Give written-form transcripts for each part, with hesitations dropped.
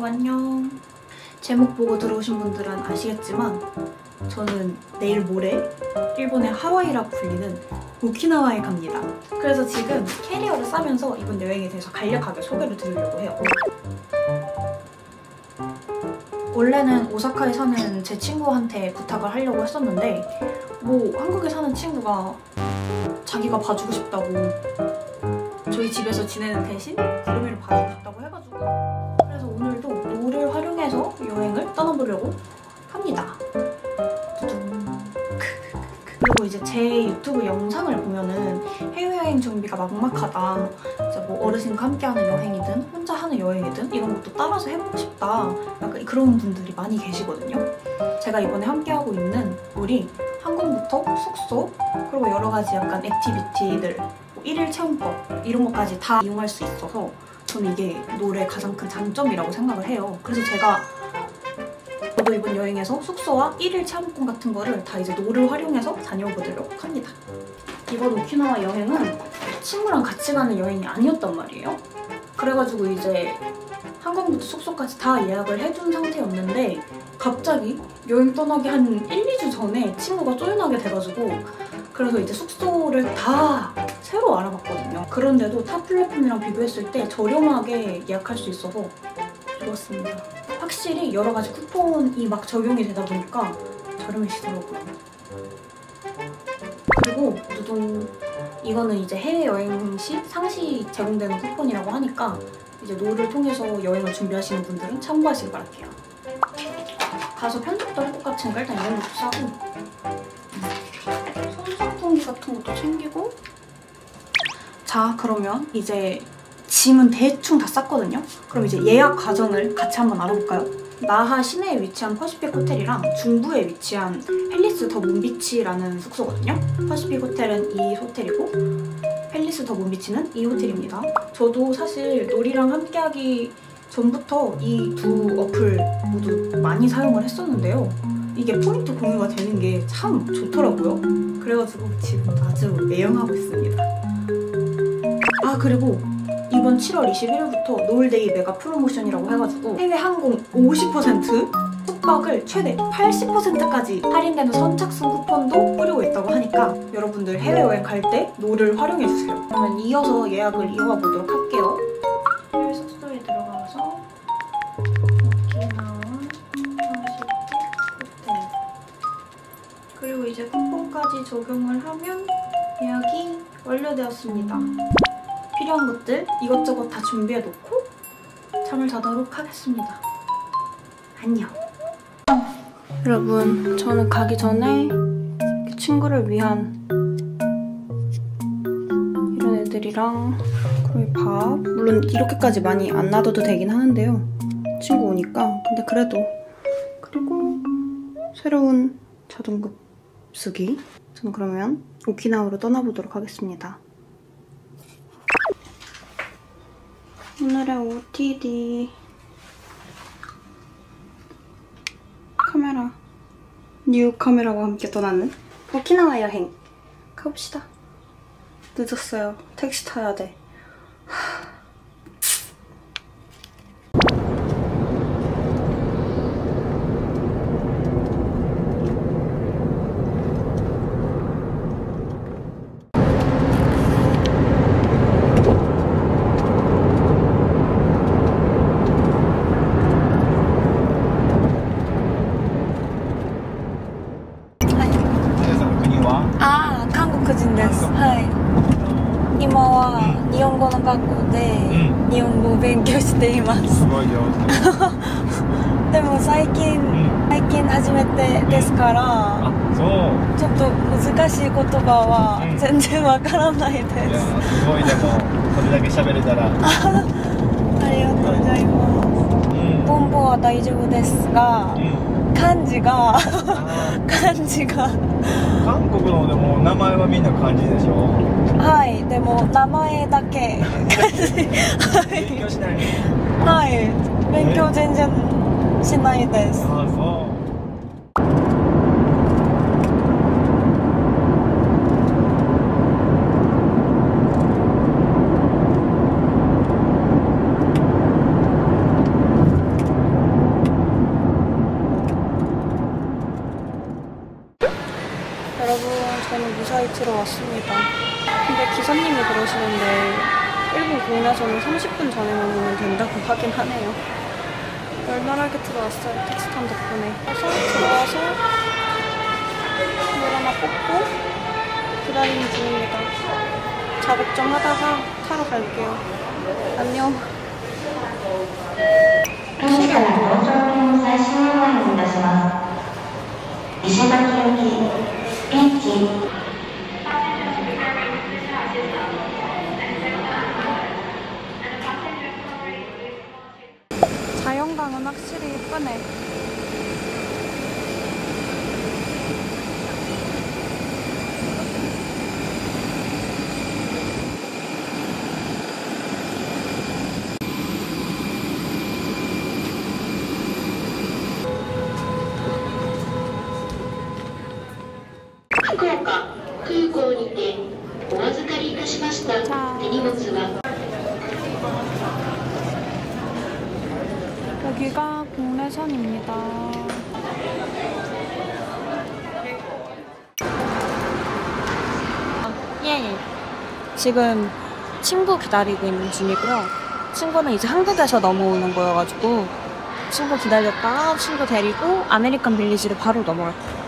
안녕. 제목 보고 들어오신 분들은 아시겠지만 저는 내일 모레 일본의 하와이라고 불리는 오키나와에 갑니다. 그래서 지금 캐리어를 싸면서 이번 여행에 대해서 간략하게 소개를 드리려고 해요. 원래는 오사카에 사는 제 친구한테 부탁을 하려고 했었는데 한국에 사는 친구가 자기가 봐주고 싶다고 저희 집에서 지내는 대신 구름이를 봐주고 싶다고 해가지고 그래서 오늘도 노를 활용해서 여행을 떠나보려고 합니다. 그리고 이제 제 유튜브 영상을 보면은 해외여행 준비가 막막하다, 이제 어르신과 함께하는 여행이든 혼자 하는 여행이든 이런 것도 따라서 해보고 싶다, 약간 그런 분들이 많이 계시거든요. 제가 이번에 함께하고 있는 놀이 항공부터 숙소 그리고 여러 가지 약간 액티비티들, 1일 체험법 이런 것까지 다 이용할 수 있어서 저는 이게 놀의 가장 큰 장점이라고 생각을 해요. 그래서 저도 이번 여행에서 숙소와 1일 체험권 같은 거를 다 이제 놀을 활용해서 다녀보도록 합니다. 이번 오키나와 여행은 친구랑 같이 가는 여행이 아니었단 말이에요. 그래가지고 이제 항공부터 숙소까지 다 예약을 해둔 상태였는데 갑자기 여행 떠나기 한 1, 2주 전에 친구가 조인하게 돼가지고 그래서 이제 숙소를 다 새로 알아봤거든요. 그런데도 타 플랫폼이랑 비교했을 때 저렴하게 예약할 수 있어서 좋았습니다. 확실히 여러 가지 쿠폰이 막 적용이 되다 보니까 저렴해지더라고요. 그리고 이거는 이제 해외여행 시 상시 제공되는 쿠폰이라고 하니까 이제 노를 통해서 여행을 준비하시는 분들은 참고하시길 바랄게요. 가서 편집도 할 것 같으니까 일단 이런 것도 사고 손선풍기 같은 것도 챙기고. 자, 그러면 이제 짐은 대충 다 쌌거든요? 그럼 이제 예약 과정을 같이 한번 알아볼까요? 나하 시내에 위치한 퍼시픽 호텔이랑 중부에 위치한 팰리스 더 문비치라는 숙소거든요? 퍼시픽 호텔은 이 호텔이고 팰리스 더 문비치는 이 호텔입니다. 저도 사실 놀이랑 함께하기 전부터 이 두 어플 모두 많이 사용을 했었는데요. 이게 포인트 공유가 되는 게 참 좋더라고요. 그래가지고 지금 아주 매형하고 있습니다. 아, 그리고 이번 7월 21일부터 노을데이 메가 프로모션이라고 해가지고 해외 항공 50%, 숙박을 최대 80%까지 할인되는 선착순 쿠폰도 뿌리고 있다고 하니까 여러분들 해외여행 갈 때 노를 활용해주세요. 그러면 이어서 예약을 이어가 보도록 할게요. 해외 숙소에 들어가서 오키나와 퍼시픽 호텔, 그리고 이제 쿠폰까지 적용을 하면 예약이 완료되었습니다. 필요한 것들 이것저것 다 준비해놓고 잠을 자도록 하겠습니다. 안녕. 여러분, 저는 가기 전에 친구를 위한 이런 애들이랑 그리고 밥, 물론 이렇게까지 많이 안 놔둬도 되긴 하는데요, 친구 오니까. 근데 그래도. 그리고 새로운 자동급수기. 저는 그러면 오키나와로 떠나보도록 하겠습니다. 오늘의 OOTD 카메라, 뉴 카메라와 함께 떠나는 오키나와 여행 가봅시다. 늦었어요. 택시 타야 돼.日本語を勉強しています。すごい上手。でも最近初めてですから、ちょっと難しい言葉は全然わからないです。いや、すごい。でもこれだけ喋れたら。ありがとうございます。文法は大丈夫ですが、漢字が韓国のでも名前はみんな漢字でしょ。はい、でも名前だけ勉強しない。はい、勉強全然しないです。ああ、そう。 사이트로 왔습니다. 근데 기사님이 그러시는데 일본 국내선은 30분 전에만 오면 된다고 하긴 하네요. 널널하게 들어왔어요. 택시 탄 덕분에. 그래서 들어와서 물 하나 뽑고 기다리는 중입니다. 작업 좀 하다가 타러 갈게요. 안녕. 자연광은 확실히 예쁘네. 후쿠오카空港にてお預かりいたしました手荷物は 여기가 국내선입니다. 예. 지금 친구 기다리고 있는 중이고요. 친구는 이제 한국에서 넘어오는 거여가지고 친구 기다렸다가 친구 데리고 아메리칸 빌리지를 바로 넘어갈 거예요.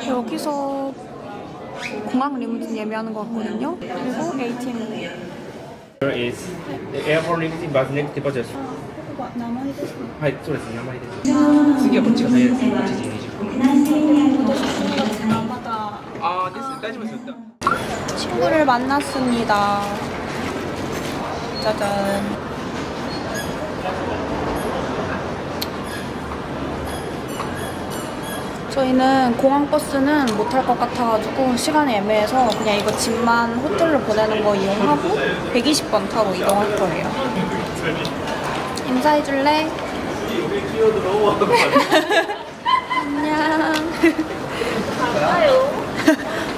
여기서 공항 리무진 예매하는 거 같거든요. 그리고 ATM. is the airport limited bus next departure. はい、そうですね、名前です。次はこっちが早いです。8時20分。ああ、です。大丈夫です。 친구를 만났습니다. 짜잔. 저희는 공항버스는 못 탈 것 같아가지고 시간이 애매해서 그냥 이거 집만 호텔로 보내는 거 이용하고 120번 타고 이동할 거예요. 인사해줄래? 안녕.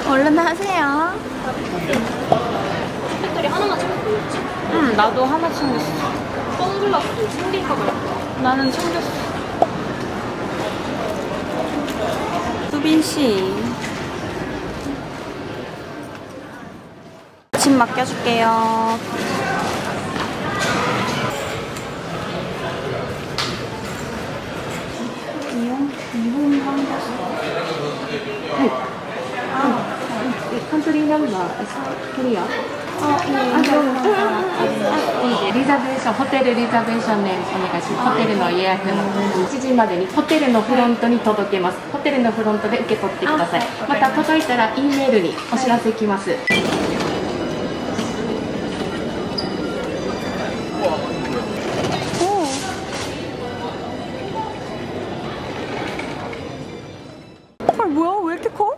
얼른 하세요. 배터리 하나만 챙겼지? 응, 나도 하나 챙겼어. 선글라스도 챙길까 말까? 나는 챙겼어. 수빈씨 짐 맡겨줄게요. 이혼 한국에서 カントリーナンバークリア。リザベーション、ホテルリザベーションでお願いします。ホテルの予約の1時までにホテルのフロントに届けます。ホテルのフロントで受け取ってください。また届いたら E メールにお知らせきます。헐 뭐야? 왜 이렇게 커?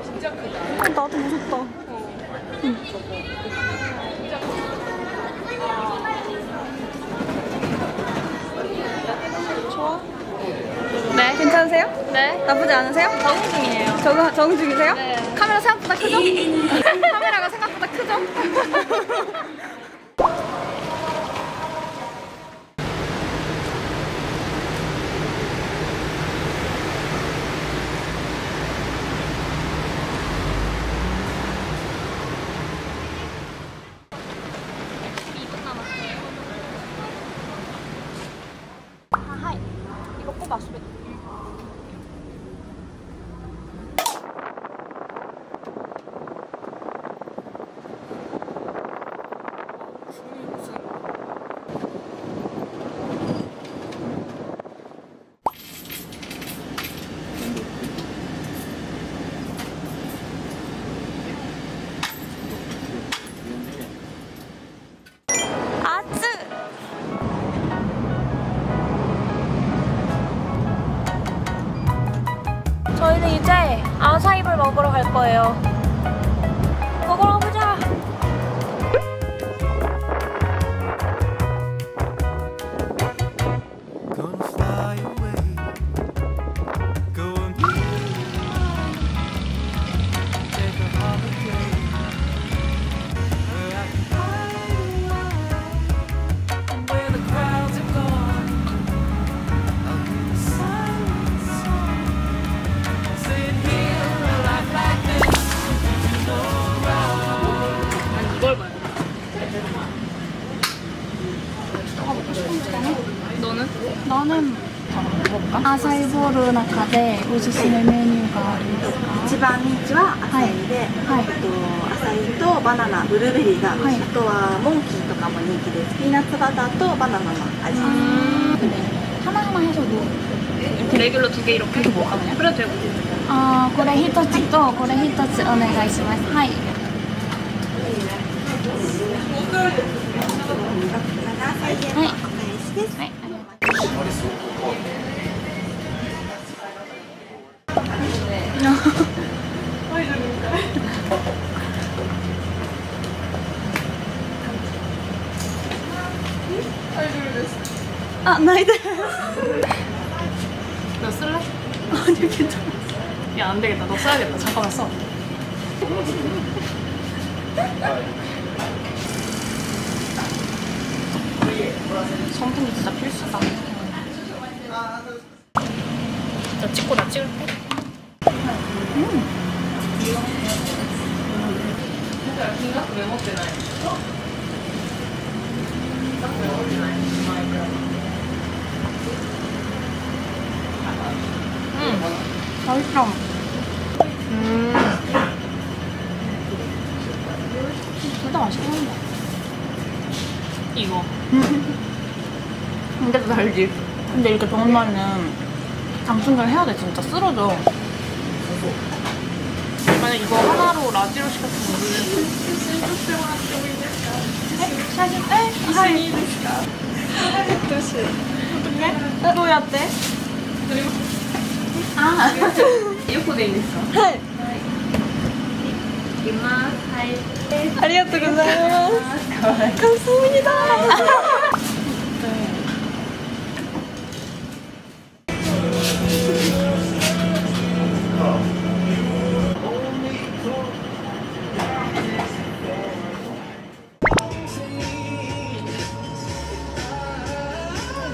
진짜 크다. 나도 무섭다. 응. 좋아? 네. 괜찮으세요? 네. 나쁘지 않으세요? 적응 중이에요. 적응 중이세요? 네. 카메라 생각보다 크죠? 카메라가 생각보다 크죠? 이거 뽑아 수빈. 저희는 이제 아사이볼 먹으러 갈 거예요. 먹으러 가보자. 너는? 나는 먹을까? 아사이ボウルの中でおすすめメニューがありますか？一番人気はアサイで、はいアサイとバナナ、ブルーベリーが、はいあとはモンキーとかも人気です。ピーナッツバターとバナナの味です。 하나하나 해서 뭐 이렇게 레귤러 2개 이렇게? 이거 뭐가 그냥? 그래도 되고. これ一つとこれ一つお願いします。はい。アサイでお返しです。はい。あ、ないです。 너 쓸래? 아니 괜찮아. 야 안 되겠다. 너 써야겠다. 잠깐만 써. 성분이 진짜 필수다. 나 찍고 나 찍을게. 맛있어. 둘 다 맛있겠는데. 이거. 근데도 달지. 근데 이렇게 더운 날에는 장충전 해야 돼. 진짜 쓰러져. 만약 이거 하나로 라지로 시켰으면 사실 하이. 어떻게? 또 야때? 아. 이어폰 돼 있어. 하이. 아리가또 고자이마스. 감사합니다.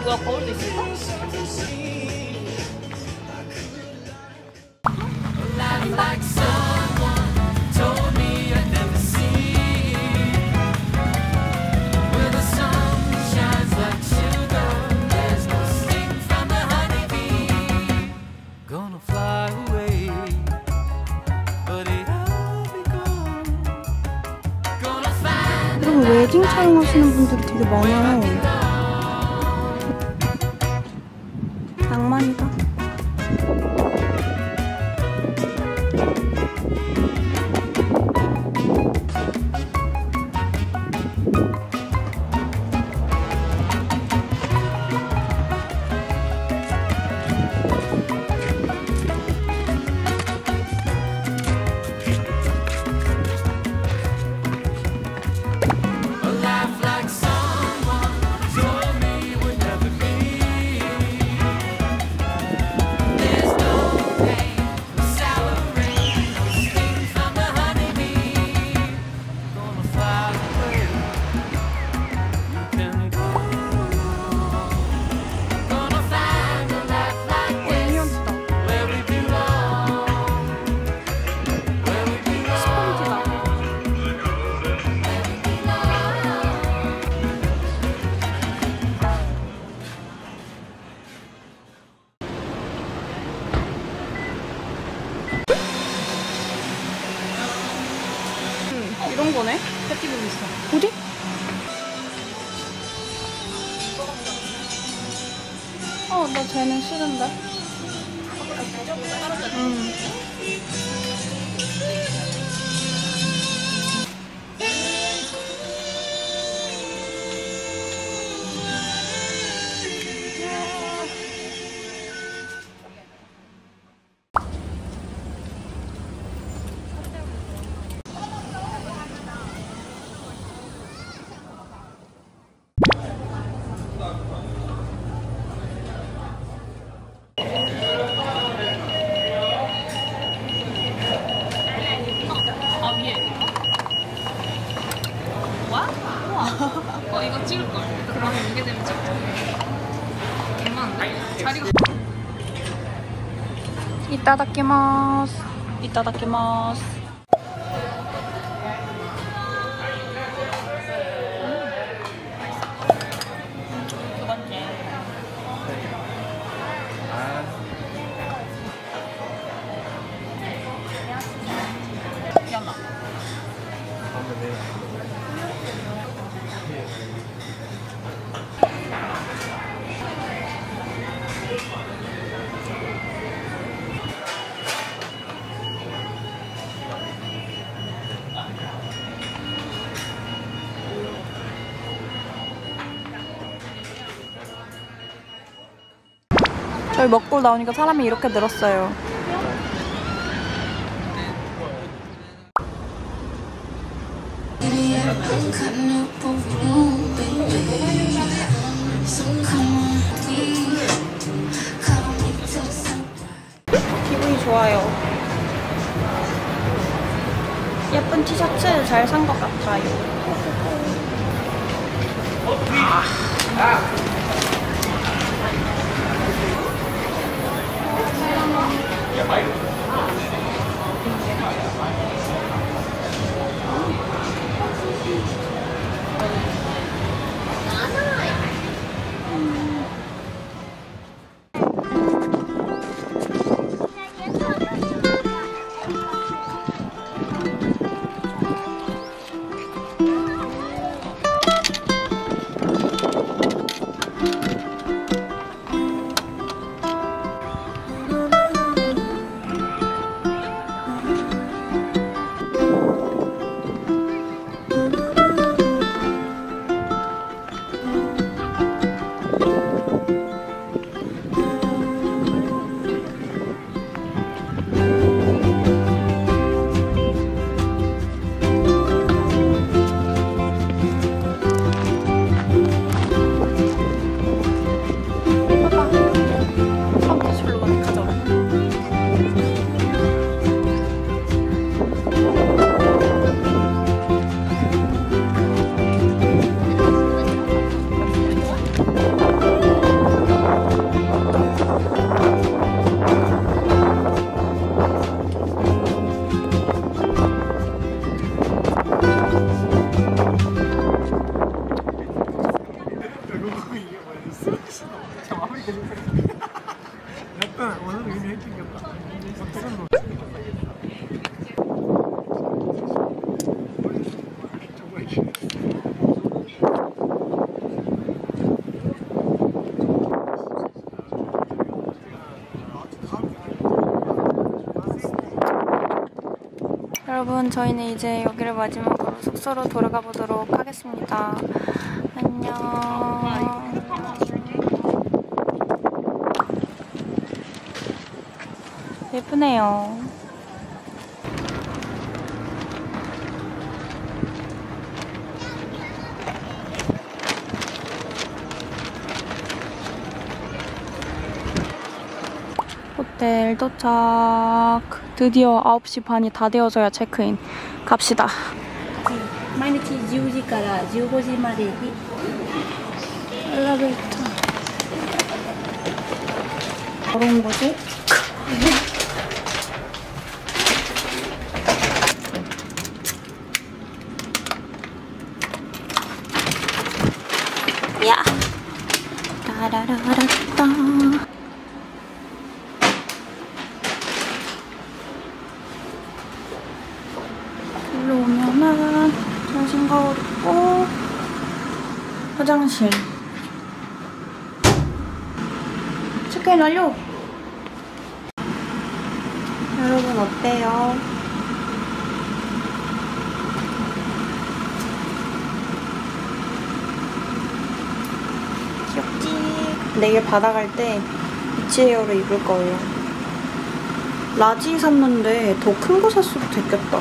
뭐야 거울도 있을까? 여러분 웨딩 촬영하시는 분들이 되게 많아요. 낭만이다. 이런 거네? 패티브도 있어. 어디? 나 쟤는 싫은데. 이거 찍을걸. 그러면 이게 되면 찍자. 개많은데? 자리가. 이따다키마스. 이따다키마스. 두 번째. 저희 먹고 나오니까 사람이 이렇게 늘었어요. 기분이 좋아요. 예쁜 티셔츠 잘 산 것 같아요. 여러분, 저희는 이제 여기를 마지막으로 숙소로 돌아가 보도록 하겠습니다. 안녕. 예쁘네요. 호텔 도착. 드디어 9시 반이 다 되어져야 체크인. 갑시다. 毎日10時から15時まで 엘리베이터. 뭐로 온 거지? 야. 따라라라따. 일로 오면은 전신 거울 있고 화장실. 체크인 완료! 여러분 어때요? 귀엽지? 내일 바다 갈 때 비치웨어를 입을 거예요. 라지 샀는데 더 큰 거 샀어도 됐겠다.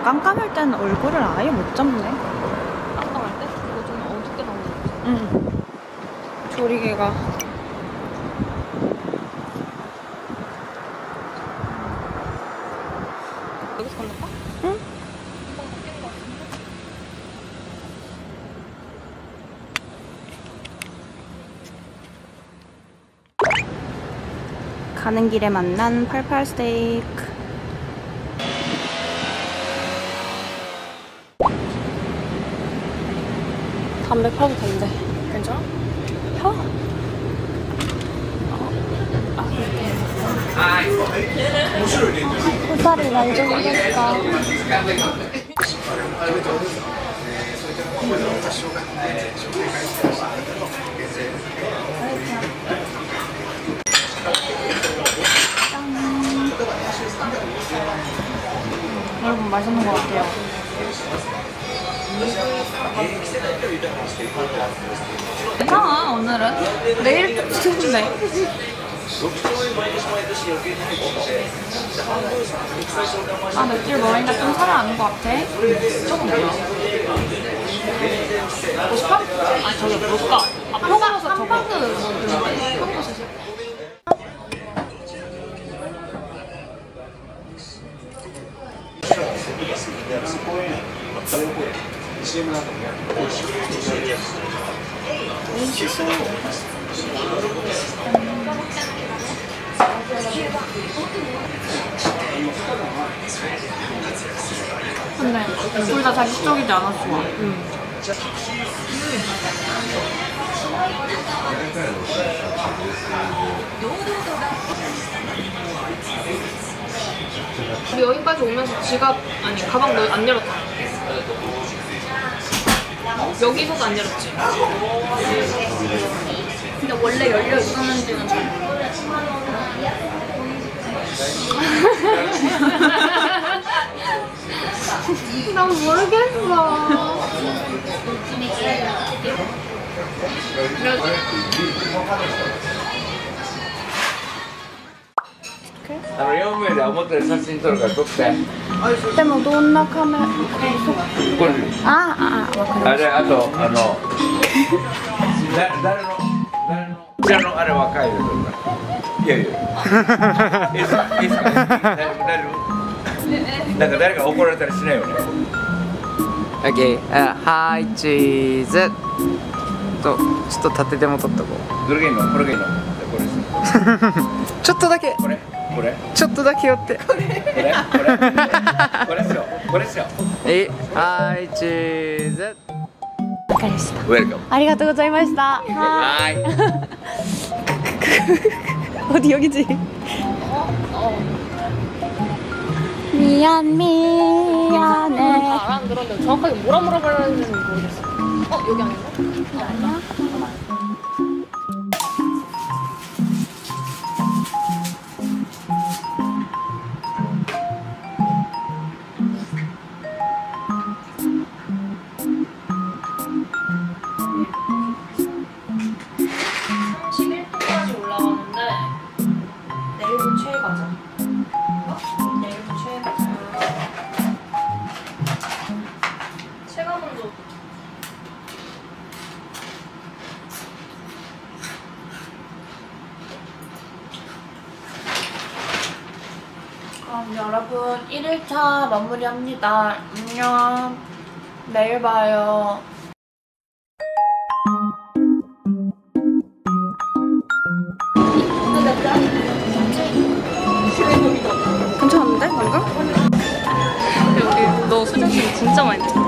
깜깜할 때는 얼굴을 아예 못 잡네. 깜깜할 때? 그거 좀 어둡게 나오는 거지? 응. 조리개가. 여기서 건널까? 응? 가는 길에 만난 88 스테이크. 담배 펴도 된대. 괜찮아? 펴? 후살이 만족이겠다. 맛있는 것 같아요. 괜찮아 오늘은. 내일 치는데. 아 며칠 먹으니까 좀 살아나는 것 같아. 조금 뭐야? 먹고 싶어? 아니 저기 뭘까? 아 표고버섯 저거. 표고버섯. 근데 둘 다 자극적이지 않았어. 우리 여기까지 오면서 지갑 아니 가방 너 안 열었다. 여기서도 안 열었지. 근데 원래 열려 있었는지는 잘 난 모르겠어.4名で表で写真撮るから撮って。でもどんなカメラこれ。ああれあと誰のこちらのあれ若いで撮るから。いやいや。いいですかいいですか。大丈夫。なんか誰か怒られたりしないよね。OK、はい、チーズちょっと縦でも取っとこう。どれがいいのこれがいいのこれです。ちょっとだけこれちょっとだけ寄ってこれっすよはい、チーズ。わかりました。ウェルカム。ありがとうございました。はい 어디 여기지? 미안해. 안 들었는데 정확하게 뭐라 물어봐야 되는지 모르겠어. 여기 아닌가? 아니야. 그럼 여러분 1일차 마무리합니다. 안녕. 내일 봐요. 괜찮은데? 뭔가? 여기 너 수전증 진짜 많이 냈다.